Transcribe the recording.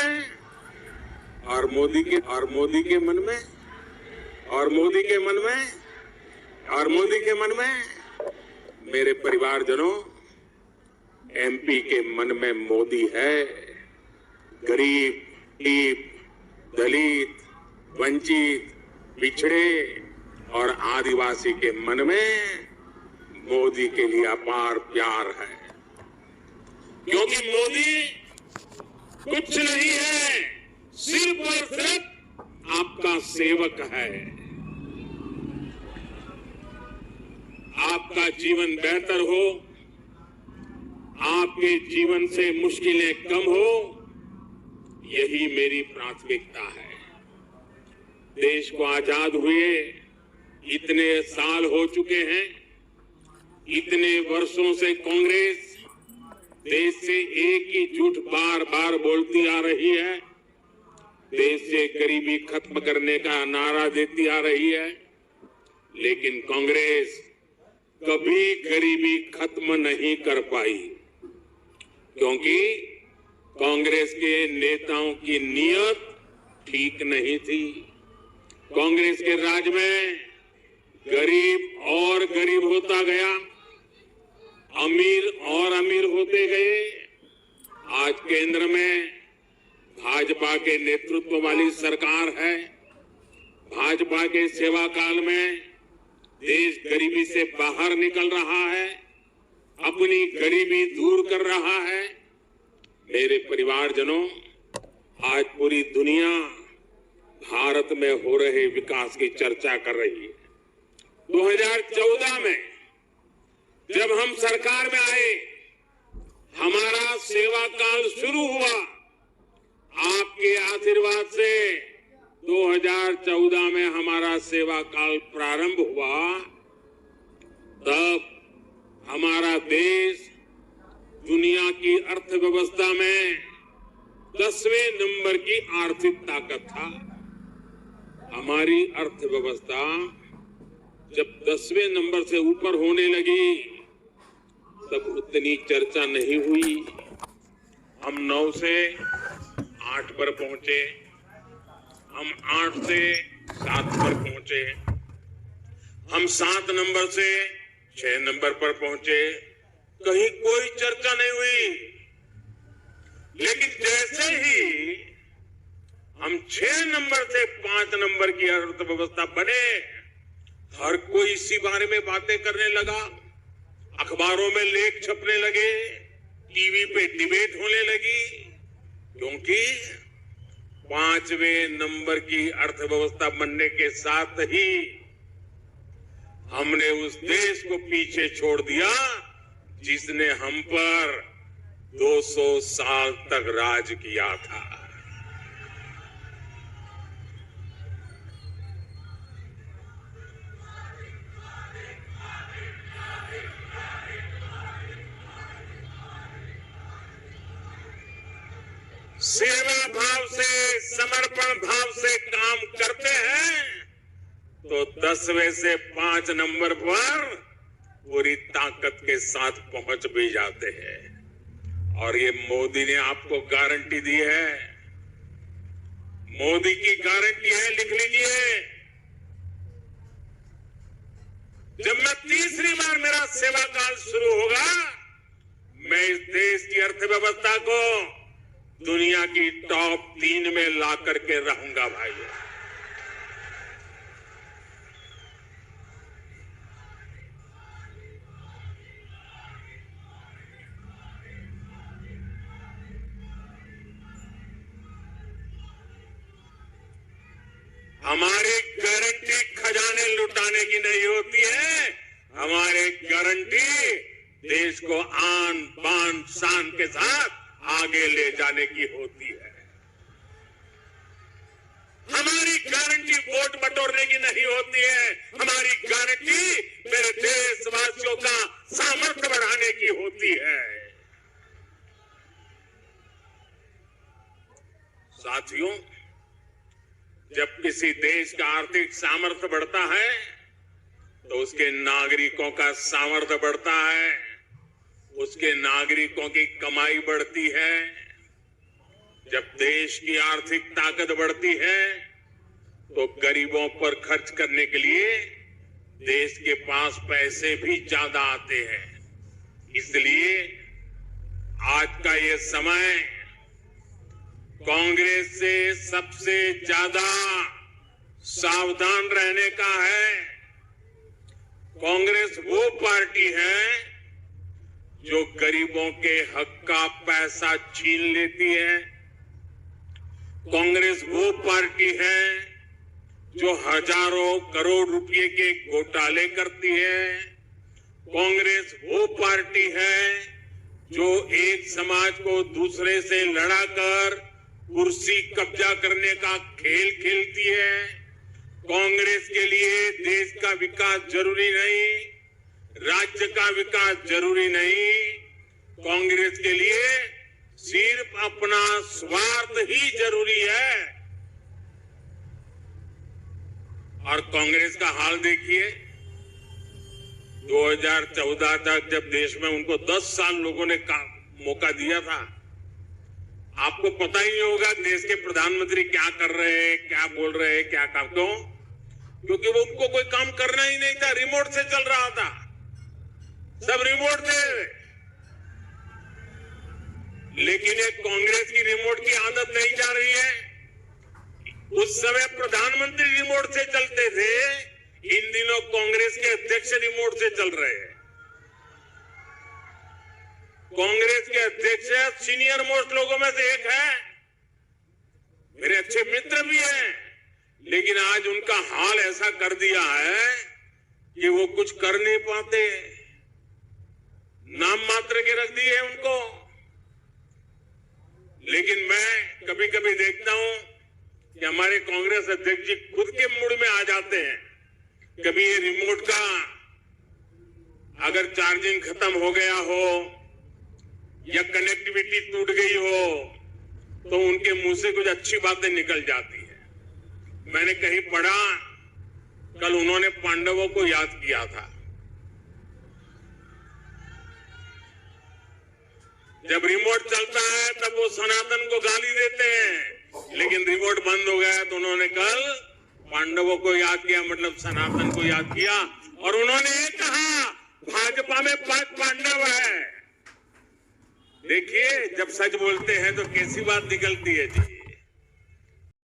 में और मोदी के मन में और मोदी के मन में और मोदी के मन में मेरे परिवारजनों, एमपी के मन में मोदी है। गरीब, दलित, वंचित, पिछड़े और आदिवासी के मन में मोदी के लिए अपार प्यार है, क्योंकि मोदी कुछ नहीं है, सिर्फ और सिर्फ आपका सेवक है। आपका जीवन बेहतर हो, आपके जीवन से मुश्किलें कम हो, यही मेरी प्राथमिकता है। देश को आजाद हुए इतने साल हो चुके हैं, इतने वर्षों से कांग्रेस देश से एक ही झूठ बार बार बोलती आ रही है, देश से गरीबी खत्म करने का नारा देती आ रही है, लेकिन कांग्रेस कभी गरीबी खत्म नहीं कर पाई, क्योंकि कांग्रेस के नेताओं की नीयत ठीक नहीं थी। कांग्रेस के राज में गरीब और गरीब होता गया, अमीर और अमीर होते गए। आज केंद्र में भाजपा के नेतृत्व वाली सरकार है। भाजपा के सेवा काल में देश गरीबी से बाहर निकल रहा है, अपनी गरीबी दूर कर रहा है। मेरे परिवारजनों, आज पूरी दुनिया भारत में हो रहे विकास की चर्चा कर रही है। 2014 में जब हम सरकार में आए, हमारा सेवा काल शुरू हुआ। आपके आशीर्वाद से 2014 में हमारा सेवा काल प्रारंभ हुआ। तब हमारा देश दुनिया की अर्थव्यवस्था में 10वें नंबर की आर्थिक ताकत था। हमारी अर्थव्यवस्था जब 10वें नंबर से ऊपर होने लगी, तब उतनी चर्चा नहीं हुई। हम 9 से 8 पर पहुंचे, हम 8 से 7 पर पहुंचे, हम 7 नंबर से 6 नंबर पर पहुंचे। कहीं कोई चर्चा नहीं हुई। लेकिन जैसे ही हम 6 नंबर से 5 नंबर की अर्थव्यवस्था बने, हर कोई इसी बारे में बातें करने लगा। अखबारों में लेख छपने लगे, टीवी पे डिबेट होने लगी, क्योंकि 5वें नंबर की अर्थव्यवस्था बनने के साथ ही हमने उस देश को पीछे छोड़ दिया जिसने हम पर 200 साल तक राज किया था। सेवा भाव से, समर्पण भाव से काम करते हैं तो 10वें से 5 नंबर पर पूरी ताकत के साथ पहुंच भी जाते हैं। और ये मोदी ने आपको गारंटी दी है। मोदी की गारंटी है, लिख लीजिए। जब मैं तीसरी बार मेरा सेवा काल शुरू होगा, मैं इस देश की अर्थव्यवस्था को दुनिया की टॉप 3 में ला करके रहूंगा भाई। हमारी गारंटी खजाने लुटाने की नहीं होती है। हमारी गारंटी देश को आन बान शान के साथ आगे ले जाने की होती है। हमारी गारंटी वोट बटोरने की नहीं होती है। हमारी गारंटी मेरे देशवासियों का सामर्थ्य बढ़ाने की होती है। साथियों, जब किसी देश का आर्थिक सामर्थ्य बढ़ता है तो उसके नागरिकों का सामर्थ्य बढ़ता है, उसके नागरिकों की कमाई बढ़ती है। जब देश की आर्थिक ताकत बढ़ती है तो गरीबों पर खर्च करने के लिए देश के पास पैसे भी ज्यादा आते हैं। इसलिए आज का ये समय कांग्रेस से सबसे ज्यादा सावधान रहने का है। कांग्रेस वो पार्टी है जो गरीबों के हक का पैसा छीन लेती है। कांग्रेस वो पार्टी है जो हजारों करोड़ रुपए के घोटाले करती है। कांग्रेस वो पार्टी है जो एक समाज को दूसरे से लड़ाकर कुर्सी कब्जा करने का खेल खेलती है। कांग्रेस के लिए देश का विकास जरूरी नहीं, राज्य का विकास जरूरी नहीं। कांग्रेस के लिए सिर्फ अपना स्वार्थ ही जरूरी है। और कांग्रेस का हाल देखिए, 2014 तक जब देश में उनको 10 साल लोगों ने मौका दिया था, आपको पता ही नहीं होगा देश के प्रधानमंत्री क्या कर रहे हैं, क्या बोल रहे हैं, क्या काम। क्यों? क्योंकि वो उनको कोई काम करना ही नहीं था, रिमोट से चल रहा था, सब रिमोट थे। लेकिन एक कांग्रेस की रिमोट की आदत नहीं जा रही है। उस समय प्रधानमंत्री रिमोट से चलते थे, इन दिनों कांग्रेस के अध्यक्ष रिमोट से चल रहे हैं। कांग्रेस के अध्यक्ष सीनियर मोस्ट लोगों में से एक है, मेरे अच्छे मित्र भी हैं, लेकिन आज उनका हाल ऐसा कर दिया है कि वो कुछ कर नहीं पाते, नाम मात्र के रख दिए उनको। लेकिन मैं कभी कभी देखता हूं कि हमारे कांग्रेस अध्यक्ष जी खुद के मूड में आ जाते हैं। कभी ये रिमोट का अगर चार्जिंग खत्म हो गया हो या कनेक्टिविटी टूट गई हो तो उनके मुंह से कुछ अच्छी बातें निकल जाती है। मैंने कहीं पढ़ा, कल उन्होंने पांडवों को याद किया था। जब रिमोट चलता है तब वो सनातन को गाली देते हैं, लेकिन रिमोट बंद हो गया तो उन्होंने कल पांडवों को याद किया, मतलब सनातन को याद किया। और उन्होंने ये कहा भाजपा में 5 पांडव है। देखिए, जब सच बोलते हैं तो कैसी बात निकलती है जी।